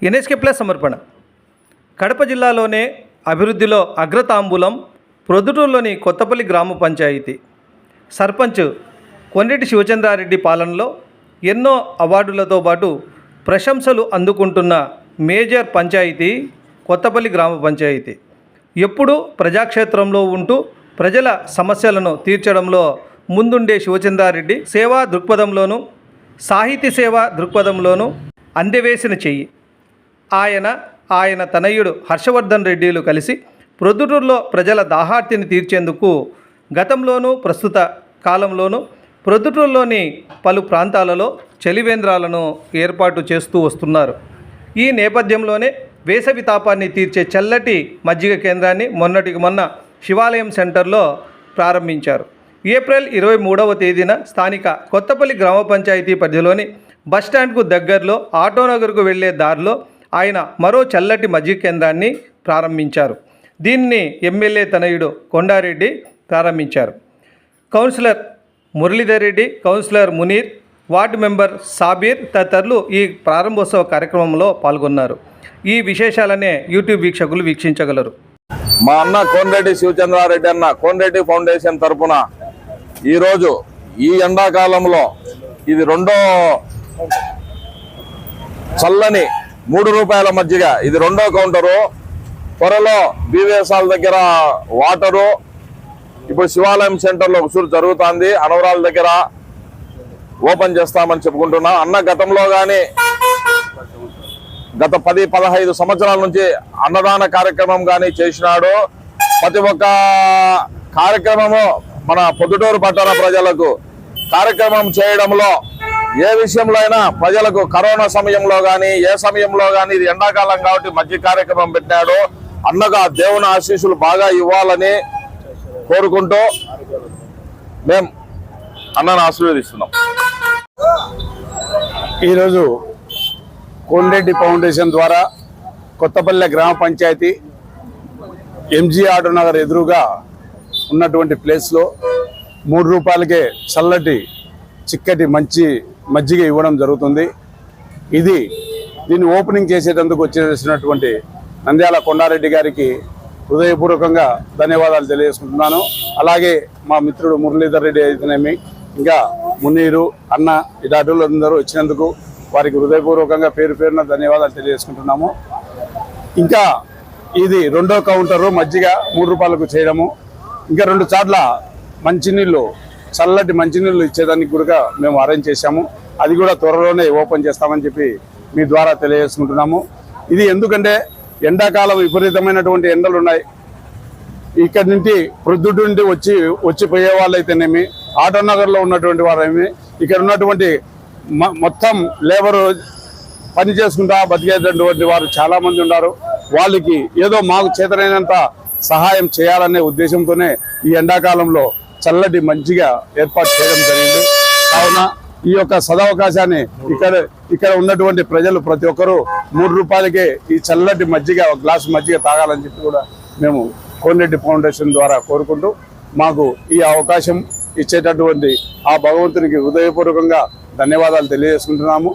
NSK plus సమర్పణ. కడప జిల్లాలోనే అభివృద్ధిలో అగ్రతాంబూలం ప్రొద్దుటూరులోని కొత్తపల్లి గ్రామ పంచాయతీ. సర్పంచ్ కొండెటి శివచంద్రారెడ్డి పాలనలో ఎన్నో అవార్డులతో పాటు ప్రశంసలు అందుకుంటున్న మేజర్ పంచాయతీ కొత్తపల్లి గ్రామ పంచాయతీ. ఎప్పుడూ ప్రజాక్షేత్రంలో ఉంటూ ప్రజల సమస్యలను తీర్చడంలో ముందుండే శివచంద్రారెడ్డి సేవా దృక్పథంలోనూ సాహితీ సేవా దృక్పథంలోనూ అందెవేసిన చెయ్యి. ఆయన తనయుడు హర్షవర్ధన్ రెడ్డిలు కలిసి ప్రొద్దుటూరులో ప్రజల దాహార్తిని తీర్చేందుకు గతంలోనూ ప్రస్తుత కాలంలోనూ ప్రొద్దుటూరులోని పలు ప్రాంతాలలో చలివేంద్రాలను ఏర్పాటు చేస్తూ వస్తున్నారు. ఈ నేపథ్యంలోనే వేసవి తాపాన్ని తీర్చే చల్లటి మజ్జిగ కేంద్రాన్ని మొన్నటికి మొన్న శివాలయం సెంటర్లో ప్రారంభించారు. ఏప్రిల్ 23వ తేదీన స్థానిక కొత్తపల్లి గ్రామ పంచాయతీ పరిధిలోని బస్టాండ్కు దగ్గరలో ఆటోనగర్కు వెళ్లే దారిలో ఆయన మరో చల్లటి మజ్జిగ కేంద్రాన్ని ప్రారంభించారు. దీన్ని ఎమ్మెల్యే తనయుడు కొండారెడ్డి ప్రారంభించారు. Councillor Muralidhar Reddy, councillor Munir, ward member Sabir తదితరులు ఈ ప్రారంభోత్సవ కార్యక్రమంలో పాల్గొన్నారు. ఈ విశేషాలనే యూట్యూబ్ వీక్షకులు వీక్షించగలరు. మా అన్న కోనరెడ్డి శివచంద్రారెడ్డి అన్న కోనరెడ్డి ఫౌండేషన్ తరఫున ఈరోజు ఈ ఎండాకాలంలో ఇది రెండో చల్లని ₹3 మజ్జిగ, ఇది రెండో కౌంటరు. త్వరలో బీవేసాల దగ్గర వాటరు, ఇప్పుడు శివాలయం సెంటర్లో ఉసురు జరుగుతుంది. అనవరాల దగ్గర ఓపెన్ చేస్తామని చెప్పుకుంటున్నాం. అన్న గతంలో కానీ గత 10-15 సంవత్సరాల నుంచి అన్నదాన కార్యక్రమం కానీ చేసినాడు. ప్రతి ఒక్క కార్యక్రమము మన పొద్దుటూరు పట్టణ ప్రజలకు కార్యక్రమం చేయడంలో ఏ విషయంలో అయినా ప్రజలకు కరోనా సమయంలో కానీ ఏ సమయంలో కానీ ఇది ఎండాకాలం కాబట్టి మధ్య కార్యక్రమం పెట్టాడు. అన్నగా దేవుని ఆశీస్సులు బాగా ఇవ్వాలని కోరుకుంటూ మేము అన్నను ఆశీర్వదిస్తున్నాం. ఈరోజు కోనరెడ్డి ఫౌండేషన్ ద్వారా కొత్తపల్లె గ్రామ పంచాయతీ ఎంజీ ఆటో నగర్ ఎదురుగా ఉన్నటువంటి ప్లేస్లో ₹3కే చల్లటి చిక్కటి మంచి మజ్జిగ ఇవ్వడం జరుగుతుంది. దీన్ని ఓపెనింగ్ చేసేటందుకు వచ్చేసినటువంటి నంద్యాల కొండారెడ్డి గారికి హృదయపూర్వకంగా ధన్యవాదాలు తెలియజేసుకుంటున్నాను. అలాగే మా మిత్రుడు మురళీధర్ రెడ్డి అయితేనేమి, ఇంకా మునీరు అన్న ఇటాటోళ్ళందరూ వచ్చినందుకు వారికి హృదయపూర్వకంగా పేరు పేరున ధన్యవాదాలు తెలియజేసుకుంటున్నాము. ఇంకా ఇది రెండో కౌంటరు మజ్జిగ ₹3కు చేయడము. ఇంకా 2 చోట్ల మంచినీళ్ళు చల్లటి మంచినీళ్ళు ఇచ్చేదానికి కూడా మేము అరేంజ్ చేశాము. అది కూడా త్వరలోనే ఓపెన్ చేస్తామని చెప్పి మీ ద్వారా తెలియజేసుకుంటున్నాము. ఇది ఎందుకంటే ఎండాకాలం విపరీతమైనటువంటి ఎండలు ఉన్నాయి. ఇక్కడి నుండి ప్రొద్దుటి నుండి వచ్చిపోయే వాళ్ళైతేనేమి, ఆటో నగర్లో ఉన్నటువంటి వారేమి, ఇక్కడ ఉన్నటువంటి మొత్తం లేబరు పని చేసుకుంటా బతికేటటువంటి వారు చాలామంది ఉన్నారు. వాళ్ళకి ఏదో మాకు చేతనైనంత సహాయం చేయాలనే ఉద్దేశంతోనే ఈ ఎండాకాలంలో చల్లటి మంచిగా ఏర్పాటు చేయడం జరిగింది. కావున ఈ యొక్క సదవకాశాన్ని ఇక్కడ ఉన్నటువంటి ప్రజలు ప్రతి ఒక్కరూ ₹3కే ఈ చల్లటి మజ్జిగ, ఒక గ్లాసు మజ్జిగ తాగాలని చెప్పి కూడా మేము కోనరెడ్డి ఫౌండేషన్ ద్వారా కోరుకుంటూ మాకు ఈ అవకాశం ఇచ్చేటటువంటి ఆ భగవంతునికి హృదయపూర్వకంగా ధన్యవాదాలు తెలియజేసుకుంటున్నాము.